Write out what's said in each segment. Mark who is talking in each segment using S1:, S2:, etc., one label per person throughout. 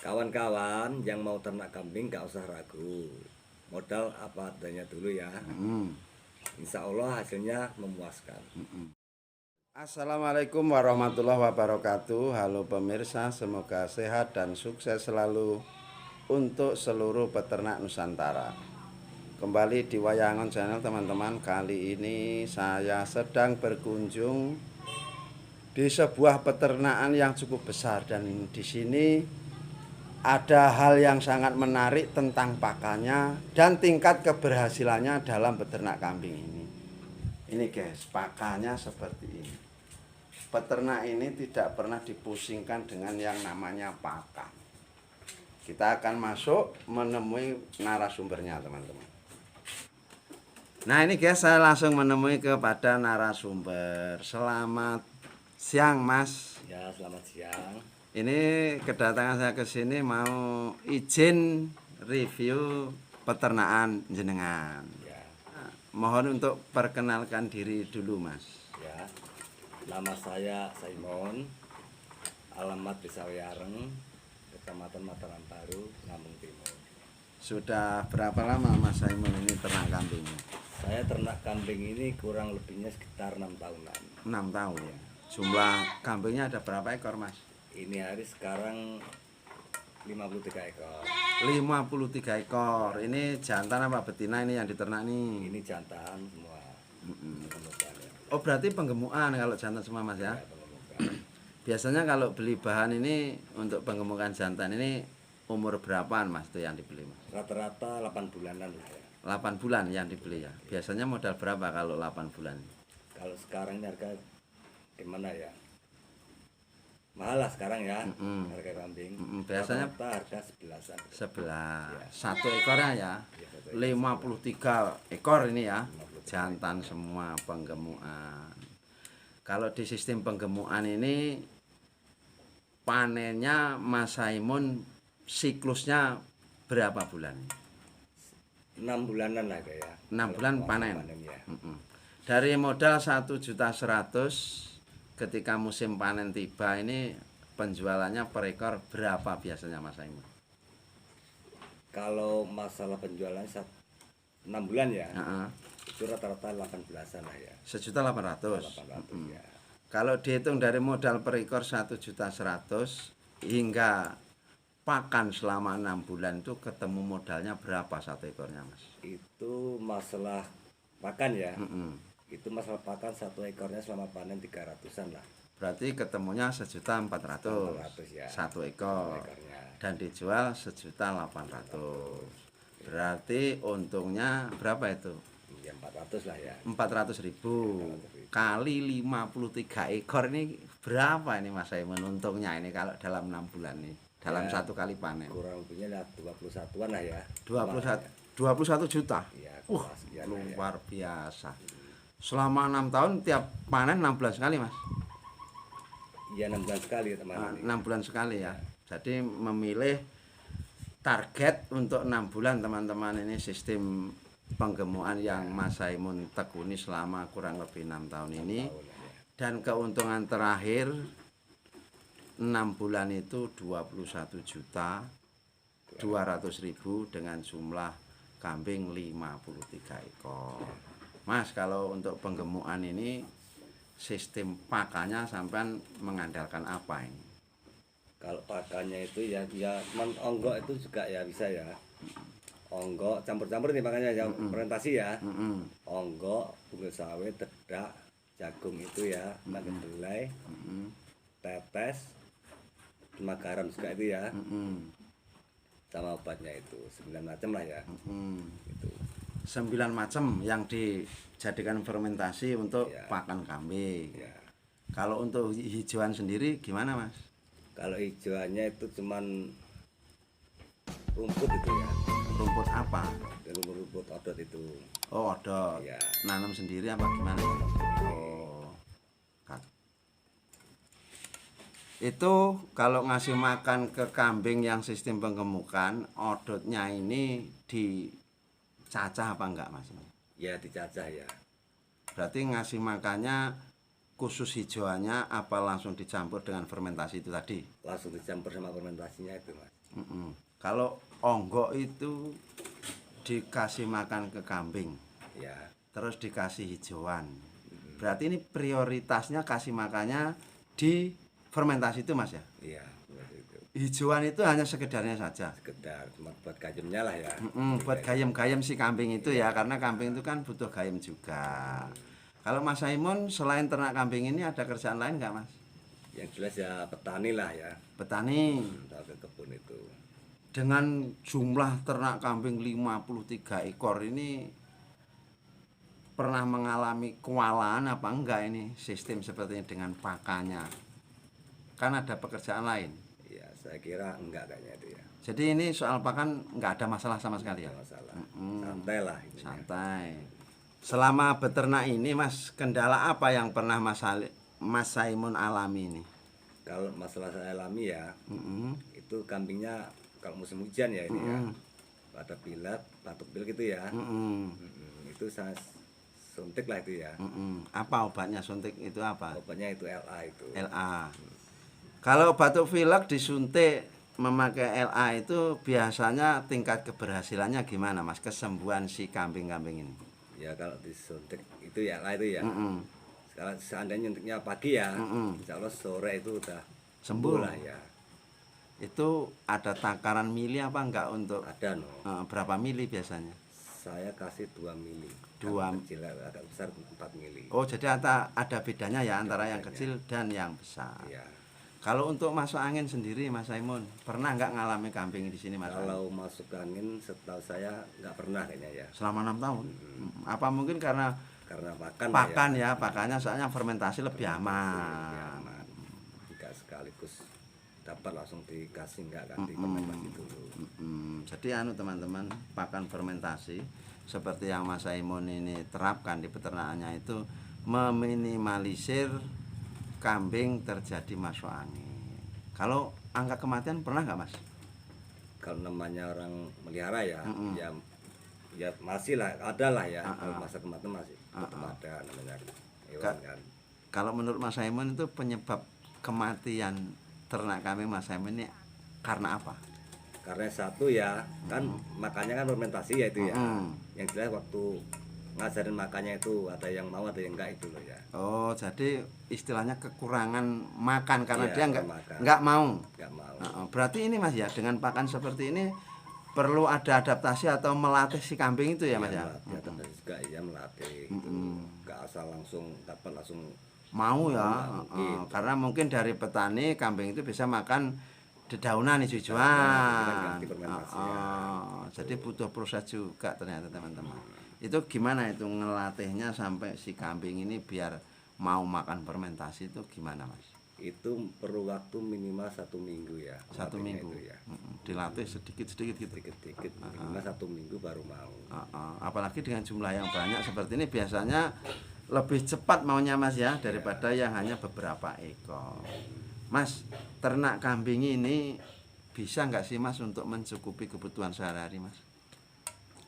S1: Kawan-kawan yang mau ternak kambing gak usah ragu. Modal apa adanya dulu ya. Insya Allah hasilnya memuaskan.
S2: Assalamualaikum warahmatullahi wabarakatuh. Halo pemirsa, semoga sehat dan sukses selalu untuk seluruh peternak Nusantara. Kembali di Wayangon Channel teman-teman. Kali ini saya sedang berkunjung di sebuah peternakan yang cukup besar, dan di sini ada hal yang sangat menarik tentang pakannya dan tingkat keberhasilannya dalam beternak kambing ini. Ini guys, pakannya seperti ini. Peternak ini tidak pernah dipusingkan dengan yang namanya pakan. Kita akan masuk menemui narasumbernya teman-teman. Nah ini guys, saya langsung menemui kepada narasumber. Selamat siang Mas.
S1: Ya, selamat siang.
S2: Ini kedatangan saya ke sini mau izin review peternakan jenengan.
S1: Ya,
S2: Mohon untuk perkenalkan diri dulu Mas.
S1: ya. Nama saya Simon. Alamat Desa Wiyareng, Kecamatan Mataram Baru, Lampung Timur.
S2: Sudah berapa lama Mas Simon ini ternak kambing?
S1: Saya ternak kambing ini kurang lebihnya sekitar 6 tahunan.
S2: 6 tahun. Jumlah kambingnya ada berapa ekor Mas?
S1: Ini hari sekarang 53 ekor.
S2: 53 ekor. Ini jantan apa betina ini yang diternak nih?
S1: Ini jantan semua. Penggemukan ya.
S2: Oh berarti penggemukan kalau jantan semua Mas ya?
S1: Ya, penggemukan.
S2: Biasanya kalau beli bahan ini untuk penggemukan jantan ini umur berapaan Mas tuh yang dibeli Mas?
S1: Rata-rata 8 bulanan lah ya.
S2: 8 bulan yang dibeli ya. Biasanya modal berapa kalau 8 bulan?
S1: Kalau sekarang ini harga gimana ya? Mahal lah sekarang ya, harga kambing.
S2: Biasanya
S1: Rata-rata harga 11-an.
S2: 11. Satu ekornya ya.
S1: Ya, satu
S2: 53 ekor ini ya. Jantan semua penggemukan. Kalau di sistem penggemukan ini panennya Mas Simon siklusnya berapa bulan?
S1: 6 bulanan lah ya.
S2: 6 bulan panen.
S1: Ya.
S2: Dari modal 1.100.000 ketika musim panen tiba ini penjualannya per ekor berapa biasanya Mas Simon?
S1: Kalau masalah penjualan 6 bulan ya,
S2: Heeh.
S1: itu rata-rata 18-an lah ya.
S2: 1.800.000.
S1: 800 ya.
S2: Kalau dihitung dari modal per ekor 1.100.000 hingga pakan selama 6 bulan itu ketemu modalnya berapa satu ekornya Mas?
S1: Itu masalah pakan ya.
S2: Mm-mm.
S1: Itu masalah pakan satu ekornya selama panen 300-an lah.
S2: Berarti ketemunya 1.400.000
S1: ya.
S2: satu ekor
S1: Ekornya.
S2: dan dijual 1.800.000. Berarti untungnya berapa itu?
S1: Ya 400 lah ya.
S2: 400.000 kali 53 ekor ini berapa ini Mas Simon untungnya ini kalau dalam 6 bulan nih dalam
S1: Ya,
S2: satu kali panen?
S1: Kurang lebihnya 21-an lah ya.
S2: 21 juta.
S1: Ya, sekian lah ya.
S2: Luar biasa. Selama 6 tahun tiap panen 6 bulan sekali Mas.
S1: Iya 6 bulan sekali ya teman.
S2: 6 bulan sekali ya. Jadi memilih target untuk 6 bulan teman-teman, ini sistem penggemukan yang Mas Simon tekuni selama kurang lebih 6 tahun ini. Dan keuntungan terakhir 6 bulan itu 21.200.000 dengan jumlah kambing 53 ekor. Mas, kalau untuk penggemukan ini sistem pakannya sampean mengandalkan apa ini?
S1: Kalau pakannya itu ya onggok itu juga ya bisa ya. Onggok campur-campur nih makanya yang fermentasi ya. Onggok, bunga sawit, dedak, jagung itu ya, makan kedelai, tetes, sama garam juga itu ya. Sama obatnya itu 9 macam lah ya. Itu.
S2: 9 macam yang dijadikan fermentasi untuk
S1: Ya.
S2: pakan kambing.
S1: Ya.
S2: Kalau untuk hijauan sendiri gimana Mas?
S1: Kalau hijauannya itu cuman rumput itu ya.
S2: Rumput apa?
S1: Rumput odot itu.
S2: Oh, odot.
S1: Ya.
S2: Nanam sendiri apa gimana? Oh. Itu kalau ngasih makan ke kambing yang sistem penggemukan, odotnya ini dicacah apa enggak Mas?
S1: Ya dicacah ya.
S2: Berarti ngasih makannya khusus hijauannya apa langsung dicampur dengan fermentasi itu tadi?
S1: Langsung dicampur sama fermentasinya itu Mas.
S2: Kalau onggok itu dikasih makan ke kambing,
S1: Ya,
S2: terus dikasih hijauan. Berarti ini prioritasnya kasih makannya di fermentasi itu Mas ya?
S1: iya, seperti itu.
S2: Hijauan itu hanya sekedarnya saja.
S1: Sekedar cuma buat kajemnya lah ya.
S2: Buat gayam-gayam si kambing itu ya, karena kambing itu kan butuh gayam juga. Kalau Mas Saimun selain ternak kambing ini ada kerjaan lain nggak Mas?
S1: Yang jelas ya petani lah ya,
S2: Petani.
S1: tahu ke kebun itu.
S2: Dengan jumlah ternak kambing 53 ekor ini pernah mengalami kewalahan apa enggak ini sistem seperti ini dengan pakannya? Kan ada pekerjaan lain.
S1: Ya, saya kira enggak kayaknya itu ya.
S2: Jadi ini soal pakan enggak ada masalah sama sekali ya?
S1: Nggak masalah. Santai lah ini.
S2: Santai. Selama beternak ini Mas, kendala apa yang pernah Mas Saimun alami ini?
S1: Kalau masalah saya alami ya, itu kambingnya kalau musim hujan ya ini ya. Ada pilat, batuk pil gitu ya. Itu saya suntik lah itu ya.
S2: Apa obatnya suntik itu apa?
S1: Obatnya itu LA itu.
S2: LA. Kalau batuk pilek disuntik memakai LA itu biasanya tingkat keberhasilannya gimana Mas? Kesembuhan si kambing-kambing ini?
S1: Ya kalau disuntik itu ya LA itu ya. Sekarang seandainya nyuntiknya pagi ya, insya Allah sore itu udah
S2: Sembuh
S1: lah ya.
S2: Itu ada takaran mili apa enggak untuk
S1: Ada no.
S2: berapa mili biasanya?
S1: Saya kasih 2 mili.
S2: Dua.
S1: Yang kecil agak besar 4 mili.
S2: Oh, jadi ada bedanya ya antara yang kecil dan yang besar.
S1: Ya.
S2: Kalau untuk masuk angin sendiri Mas Saimun, pernah nggak ngalami kambing di sini Mas?
S1: Kalau masuk angin setahu saya nggak pernah kayaknya ya.
S2: Selama 6 tahun. Apa mungkin karena
S1: Karena pakan
S2: ya, pakannya soalnya fermentasi lebih aman.
S1: Jika sekaligus dapat langsung dikasih nggak ganti fermentasi dulu.
S2: Jadi teman-teman, pakan fermentasi seperti yang Mas Saimun ini terapkan di peternakannya itu meminimalisir kambing terjadi masuk angin. Kalau angka kematian pernah nggak Mas?
S1: Kalau namanya orang melihara ya, ya masih lah, ada lah ya. Kalau masa kematian masih tetap ada namanya hewan kan.
S2: Kalau menurut Mas Saimun itu penyebab kematian ternak kambing Mas Saimun ini karena apa?
S1: Karena satu ya, kan makannya kan fermentasi ya itu ya. Yang jelas waktu ngajarin makannya itu ada yang mau ada yang enggak itu loh ya.
S2: Oh, jadi istilahnya kekurangan makan karena
S1: Iya,
S2: dia
S1: makan.
S2: nggak mau.
S1: Enggak mau.
S2: Berarti ini Mas ya, dengan pakan seperti ini perlu ada adaptasi atau melatih si kambing itu ya Mas ya?
S1: Melatih, adaptasi juga ya melatih gitu. Enggak asal langsung dapat langsung
S2: Mau ya,
S1: mungkin.
S2: karena mungkin dari petani kambing itu bisa makan dedaunan hijau-hijauan.
S1: ganti fermentasi ya.
S2: Jadi butuh proses juga ternyata teman-teman. Itu gimana itu ngelatihnya sampai si kambing ini biar mau makan fermentasi itu gimana Mas?
S1: Itu perlu waktu minimal 1 minggu ya.
S2: 1
S1: melatihnya
S2: minggu.
S1: itu ya.
S2: Dilatih sedikit-sedikit gitu.
S1: Dikit-dikit minimal 1 minggu baru mau.
S2: Apalagi dengan jumlah yang banyak seperti ini biasanya lebih cepat maunya Mas ya daripada yang hanya beberapa ekor. Mas, ternak kambing ini bisa nggak sih Mas untuk mencukupi kebutuhan sehari-hari Mas?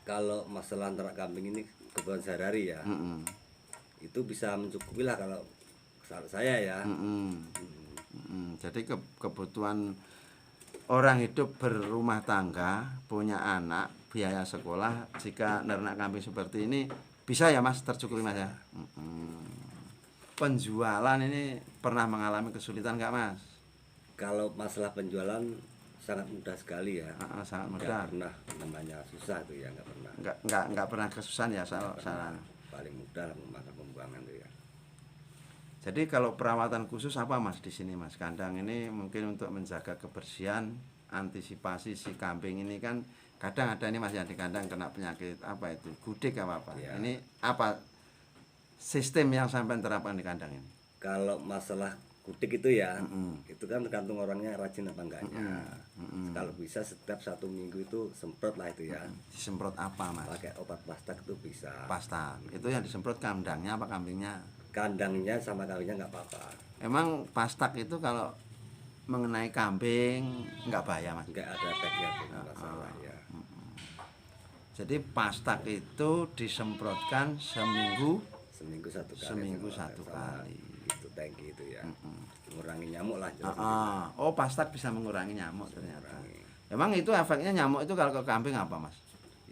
S1: Kalau masalah ternak kambing ini kebutuhan sehari-hari ya, itu bisa mencukupi lah kalau saya ya.
S2: Jadi kebutuhan orang hidup berumah tangga, punya anak, biaya sekolah, jika ternak kambing seperti ini bisa ya Mas tercukupi Mas ya. Penjualan ini pernah mengalami kesulitan nggak Mas?
S1: Kalau masalah penjualan sangat mudah sekali ya.
S2: Sangat
S1: Nggak
S2: mudah.
S1: pernah namanya susah tuh ya, nggak pernah.
S2: Nggak pernah kesusahan ya saran.
S1: Paling mudah memakan pembuangan tuh ya.
S2: Jadi kalau perawatan khusus apa Mas di sini Mas? Kandang ini mungkin untuk menjaga kebersihan, antisipasi si kambing ini kan kadang ada ini Mas yang di kandang kena penyakit apa itu gudik apa.
S1: Ya.
S2: Ini apa sistem yang sampai terapkan di kandang ini?
S1: Kalau masalah kudik itu ya, itu kan tergantung orangnya rajin apa enggaknya. Kalau bisa setiap 1 minggu itu semprot lah itu ya.
S2: Disemprot apa Mas?
S1: Pakai obat pastak itu bisa.
S2: Pasta. Itu yang disemprot kandangnya apa kambingnya?
S1: Kandangnya sama kambingnya nggak apa-apa.
S2: Emang pastak itu kalau mengenai kambing nggak bahaya Mas?
S1: Nggak ada efeknya tuh masalah ya.
S2: Jadi pastak itu disemprotkan seminggu
S1: Seminggu 1 kali.
S2: Seminggu
S1: sama-
S2: 1
S1: sama
S2: kali.
S1: Itu tangki itu ya. Mengurangi nyamuk lah jelas.
S2: Oh, pastak bisa mengurangi nyamuk ternyata. Emang itu efeknya nyamuk itu kalau ke kambing apa, Mas?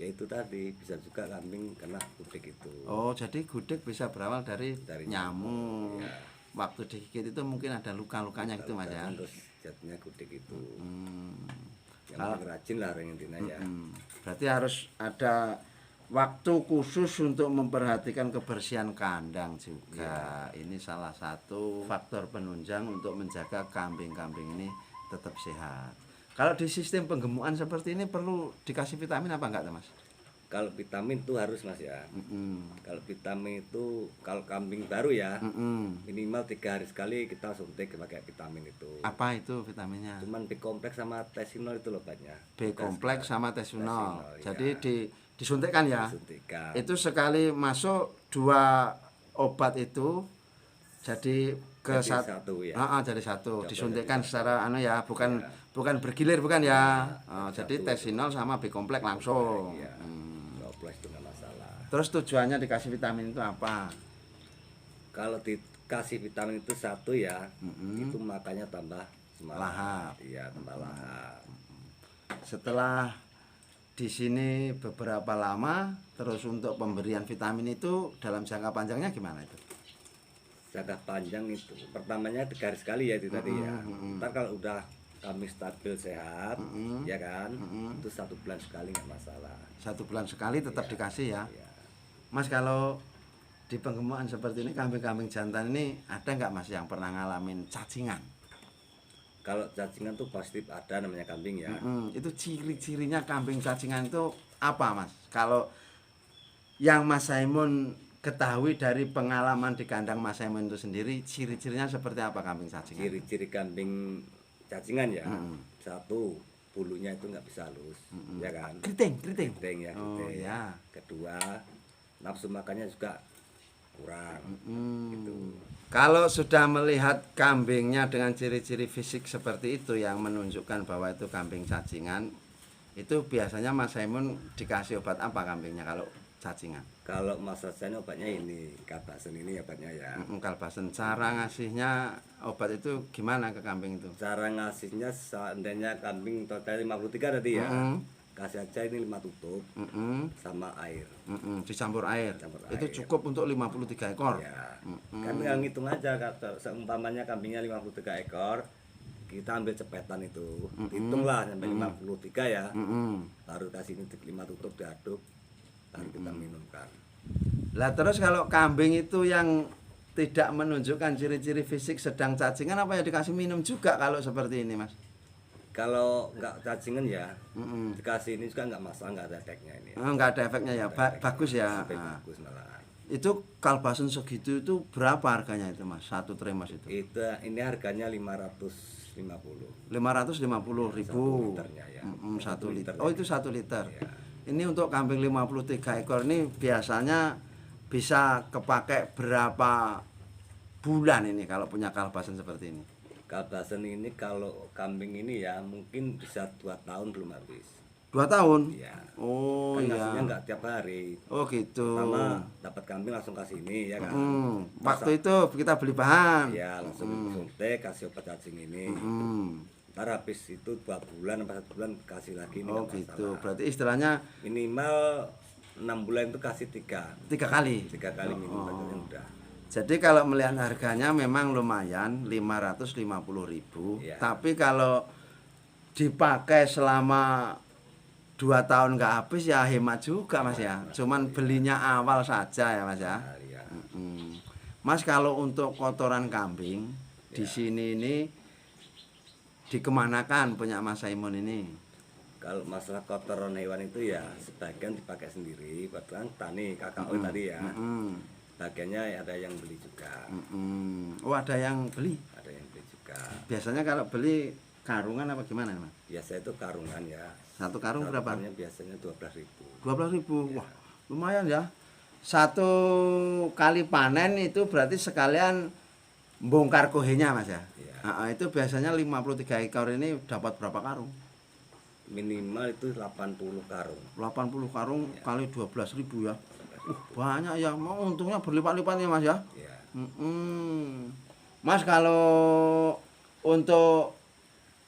S1: Ya itu tadi bisa juga kambing kena kutik itu.
S2: Oh, jadi gudeg bisa berawal dari
S1: Dari
S2: nyamuk.
S1: ya.
S2: Waktu digigit itu mungkin ada luka-lukanya gitu, Mas ya.
S1: Terus jatuhnya kutik itu.
S2: Hmm.
S1: Yang paling rajin lah orang intinya ya.
S2: Berarti harus ada waktu khusus untuk memperhatikan kebersihan kandang juga. Ini salah satu faktor penunjang untuk menjaga kambing-kambing ini tetap sehat. Kalau di sistem penggemukan seperti ini perlu dikasih vitamin apa enggak, Mas?
S1: Kalau vitamin itu harus Mas ya. Kalau vitamin itu kalau kambing baru ya minimal 3 hari sekali kita suntik pakai vitamin itu.
S2: Apa itu vitaminnya?
S1: Cuman B kompleks sama tesinol itu loh banyak.
S2: B kompleks sama tesunol.
S1: Tesinol,
S2: Jadi
S1: ya.
S2: disuntikkan ya.
S1: Suntikan.
S2: Itu sekali masuk 2 obat itu jadi ke
S1: Jadi
S2: satu
S1: satu ya.
S2: jadi satu
S1: Coba
S2: disuntikkan
S1: jadi
S2: secara ya bukan bergilir bukan ya. Jadi tesinol sama B kompleks langsung.
S1: Iya. Kompleks itu nggak masalah.
S2: Terus tujuannya dikasih vitamin itu apa?
S1: Kalau dikasih vitamin itu satu ya, itu makanya tambah semangat.
S2: Lahap.
S1: Iya, tambah lahap.
S2: Setelah di sini beberapa lama, terus untuk pemberian vitamin itu dalam jangka panjangnya gimana itu?
S1: Jangka panjang itu pertamanya 3 hari sekali ya itu tadi ya. Ntar kalau udah kami stabil sehat, ya kan, itu 1 bulan sekali nggak masalah.
S2: 1 bulan sekali tetap dikasih ya.
S1: Ya.
S2: Mas, kalau di penggemukan seperti ini kambing-kambing jantan ini ada nggak Mas yang pernah ngalamin cacingan?
S1: Kalau cacingan tuh pasti ada namanya kambing ya.
S2: Itu ciri-cirinya kambing cacingan itu apa, Mas? Kalau yang Mas Simon ketahui dari pengalaman di kandang Mas Simon itu sendiri, ciri-cirinya seperti apa kambing cacingan?
S1: Ciri-ciri kambing cacingan ya. Satu, bulunya itu nggak bisa halus, ya kan?
S2: Keriting.
S1: Keriting ya,
S2: Oh
S1: keriting.
S2: ya.
S1: Kedua, nafsu makannya juga kurang. Gitu.
S2: Kalau sudah melihat kambingnya dengan ciri-ciri fisik seperti itu yang menunjukkan bahwa itu kambing cacingan, itu biasanya Mas Simon dikasih obat apa kambingnya kalau cacingan?
S1: Kalau masa saya obatnya ini, Kalbasen ini obatnya ya.
S2: Kalbasen. Cara ngasihnya obat itu gimana ke kambing itu?
S1: Cara ngasihnya seandainya kambing total 53 tadi ya. Kasih aja ini 5 tutup sama air.
S2: Dicampur air.
S1: Campur
S2: Itu
S1: air.
S2: cukup untuk 53 ekor.
S1: Ya. Kan tinggal ngitung aja seumpamanya kambingnya 53 ekor, kita ambil cepetan itu. Hitunglah sampai 53 ya. Baru kasih ini 5 tutup diaduk, baru kita minumkan.
S2: Lah terus kalau kambing itu yang tidak menunjukkan ciri-ciri fisik sedang cacingan, apa ya dikasih minum juga kalau seperti ini, Mas?
S1: Kalau nggak cacingan ya, dikasih ini juga nggak masalah, nggak ada efeknya ini.
S2: Enggak ada efeknya ya. Bagus ya.
S1: Sampai
S2: Nah,
S1: bagus malah.
S2: itu Kalbasen segitu itu berapa harganya itu, Mas? Satu tray, Mas itu.
S1: Ini harganya 550.
S2: 550.000.
S1: 1 liternya ya.
S2: 1 liter.
S1: liter
S2: Oh,
S1: ya.
S2: itu 1 liter.
S1: Iya.
S2: Ini untuk kambing 53 ekor ini biasanya bisa kepake berapa bulan ini kalau punya Kalbasen seperti ini?
S1: Kalbasen ini kalau kambing ini ya mungkin bisa 2 tahun belum habis.
S2: 2 tahun?
S1: Iya.
S2: Oh
S1: Kan
S2: iya.
S1: ngasihnya nggak tiap hari.
S2: Oh gitu.
S1: Pertama dapat kambing langsung kasih ini ya kan.
S2: Waktu itu kita beli bahan.
S1: Ya langsung suntik kasih obat cacing ini. Ntar habis itu 2 bulan sampai 1 bulan kasih lagi ini
S2: Oh
S1: nggak
S2: gitu.
S1: masalah.
S2: Berarti istilahnya
S1: Minimal 6 bulan itu kasih 3
S2: 3 kali.
S1: 3 kali minum bacanya udah.
S2: Jadi kalau melihat harganya memang lumayan 550.000.
S1: Iya.
S2: Tapi kalau dipakai selama 2 tahun nggak habis ya hemat juga, Mas ya. Cuman belinya awal saja ya, Mas ya.
S1: Nah, ya.
S2: Mas, kalau untuk kotoran kambing di sini ini dikemanakan punya Mas Simon ini?
S1: Kalau masalah kotoran hewan itu ya sebagian dipakai sendiri, bahkan tani KKO tadi ya. Bagiannya ada yang beli juga.
S2: Oh, ada yang beli.
S1: Ada yang beli juga.
S2: Biasanya kalau beli karungan apa gimana, Mas?
S1: Biasa itu karungan ya.
S2: Satu karung berapa?
S1: Karungnya biasanya 12.000.
S2: 12.000. Wah, lumayan ya. Satu kali panen itu berarti sekalian bongkar kohenya, Mas ya.
S1: Iya.
S2: Itu biasanya 53 ekor ini dapat berapa karung?
S1: Minimal itu 80 karung.
S2: 80 karung kali 12.000 ya. Banyak ya. Mau untungnya berlipat-lipat ya, Mas ya.
S1: Ya.
S2: Mas, kalau untuk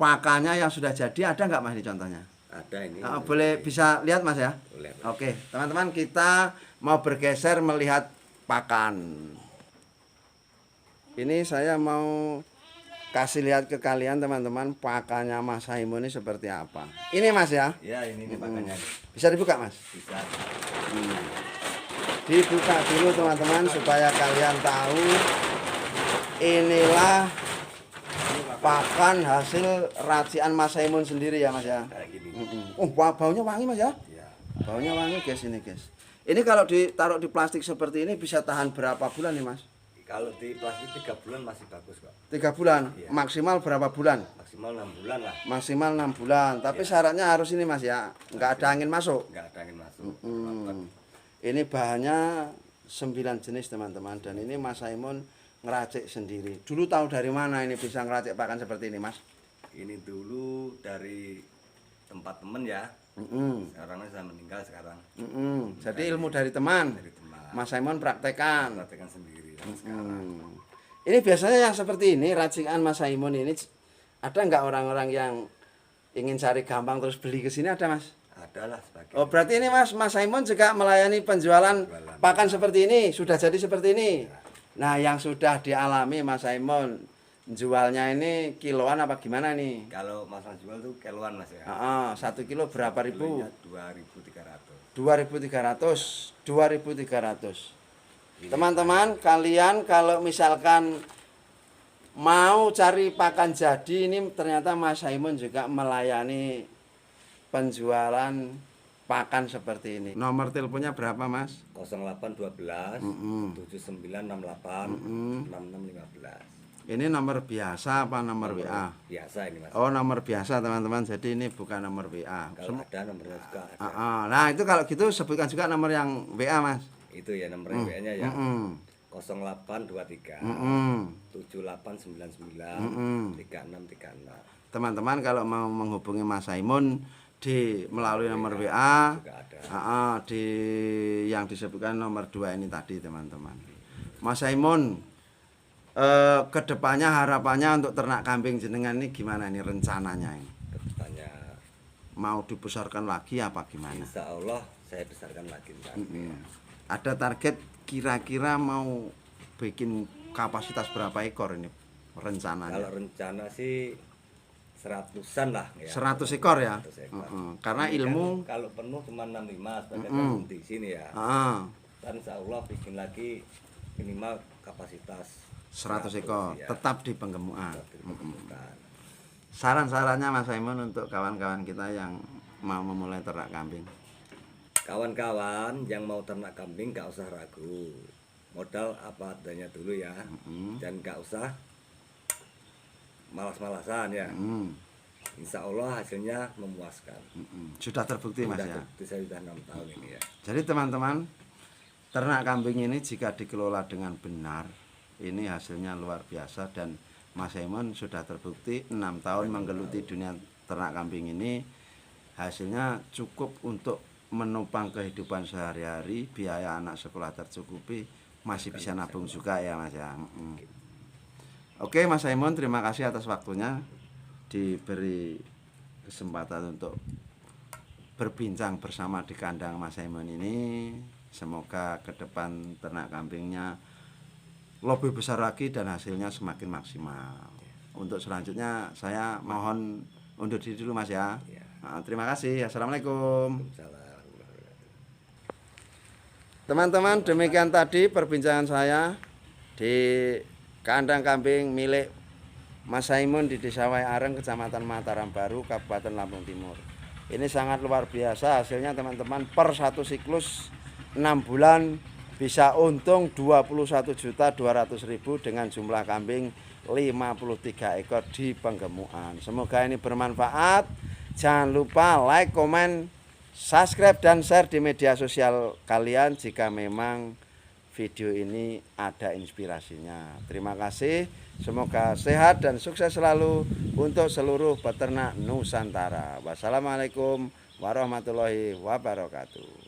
S2: pakannya yang sudah jadi, ada nggak Mas ini contohnya?
S1: Ada ini.
S2: Boleh bisa lihat Mas ya?
S1: Boleh.
S2: Oke, teman-teman, kita mau bergeser melihat pakan. Ini saya mau kasih lihat ke kalian teman-teman, pakannya Mas Saimun ini seperti apa. Ini Mas ya?
S1: Ya, ini pakannya.
S2: Bisa dibuka Mas?
S1: Bisa.
S2: Dibuka dulu teman-teman supaya kalian tahu. Inilah pakan hasil racian Mas Saimun sendiri ya Mas ya.
S1: Kayak gini.
S2: Oh, baunya wangi Mas ya?
S1: Ya.
S2: Baunya wangi guys, ini guys. Ini kalau ditaruh di plastik seperti ini bisa tahan berapa bulan nih Mas?
S1: Kalau di plastik 3 bulan masih bagus kok.
S2: 3 bulan?
S1: Iya.
S2: Maksimal berapa bulan?
S1: Maksimal 6 bulan lah.
S2: Maksimal 6 bulan. Tapi syaratnya harus ini Mas ya, nggak ada angin masuk.
S1: Nggak ada angin masuk.
S2: Ini bahannya 9 jenis teman-teman, dan ini Mas Saimun ngeracik sendiri. Dulu tahu dari mana ini bisa ngeracik pakan seperti ini Mas?
S1: Ini dulu dari tempat temen ya. Sekarang saya meninggal sekarang.
S2: Jadi ilmu dari teman.
S1: Dari teman.
S2: Mas Saimun praktekan.
S1: Praktekan sendiri sekarang.
S2: Ini biasanya yang seperti ini, racikan Mas Saimun ini, ada nggak orang-orang yang ingin cari gampang terus beli ke sini, ada Mas?
S1: Adalah sebagai.
S2: Oh, berarti ini Mas Saimun juga melayani penjualan pakan seperti ini, sudah jadi seperti ini. Nah, yang sudah dialami Mas Saimun, jualnya ini kiloan apa gimana nih?
S1: Kalau masalah jual tuh kiloan Mas ya.
S2: 1 kilo berapa ribu?
S1: 2.300.
S2: 2.300. Teman-teman, kalian kalau misalkan mau cari pakan jadi, ini ternyata Mas Saimun juga melayani penjualan pakan seperti ini. Nomor teleponnya berapa Mas?
S1: 0812 7968 6615.
S2: Ini nomor biasa apa nomor WA?
S1: Biasa ini Mas.
S2: Oh, nomor biasa teman-teman, jadi ini bukan nomor WA.
S1: Kalau ada nomornya juga ada.
S2: Nah, itu kalau gitu sebutkan juga nomor yang WA Mas.
S1: Itu ya nomor WA-nya ya. 0823 7899 3636.
S2: Teman-teman kalau mau menghubungi Mas Saimun melalui nomor WA
S1: juga ada.
S2: di yang disebutkan nomor 2 ini tadi teman-teman. Mas Saimun, kedepannya harapannya untuk ternak kambing jenengan ini gimana nih rencananya ini?
S1: Kedepannya
S2: Mau dibesarkan lagi apa gimana?
S1: insya Allah saya besarkan lagi.
S2: Ada target kira-kira mau bikin kapasitas berapa ekor ini rencananya?
S1: Kalau rencana sih 100-an lah ya.
S2: 100 ekor ya?
S1: 100 ekor.
S2: Karena
S1: Ini
S2: ilmu
S1: kan kalau penuh cuma 65 sebagai di sini ya. Dan insya Allah bikin lagi minimal kapasitas
S2: 100 ekor
S1: ya.
S2: tetap di penggemukan.
S1: Bukan.
S2: Saran-sarannya Mas Saimun untuk kawan-kawan kita yang mau memulai ternak kambing.
S1: Kawan-kawan yang mau ternak kambing gak usah ragu. Modal apa adanya dulu ya. Dan gak usah malas-malasan ya. Insya Allah hasilnya memuaskan.
S2: Sudah terbukti Mas ya.
S1: Saya sudah 6 tahun ini ya.
S2: Jadi teman-teman, ternak kambing ini jika dikelola dengan benar, ini hasilnya luar biasa, dan Mas Saimun sudah terbukti 6 tahun menggeluti dunia ternak kambing ini, hasilnya cukup untuk menopang kehidupan sehari-hari, biaya anak sekolah tercukupi, masih bisa nabung juga ya Mas ya. Oke Mas Saimun, terima kasih atas waktunya, diberi kesempatan untuk berbincang bersama di kandang Mas Saimun ini. Semoga ke depan ternak kambingnya lebih besar lagi dan hasilnya semakin maksimal. Untuk selanjutnya saya mohon undur diri dulu Mas ya. Terima kasih. Assalamualaikum. Teman-teman, demikian tadi perbincangan saya di kandang kambing milik Mas Saimun di Desa Waiareng, Kecamatan Mataram Baru, Kabupaten Lampung Timur. Ini sangat luar biasa hasilnya teman-teman. Per satu siklus 6 bulan bisa untung 21.200.000 dengan jumlah kambing 53 ekor di penggemukan. Semoga ini bermanfaat. Jangan lupa like, komen, subscribe, dan share di media sosial kalian jika memang video ini ada inspirasinya. Terima kasih. Semoga sehat dan sukses selalu untuk seluruh peternak Nusantara. Wassalamualaikum warahmatullahi wabarakatuh.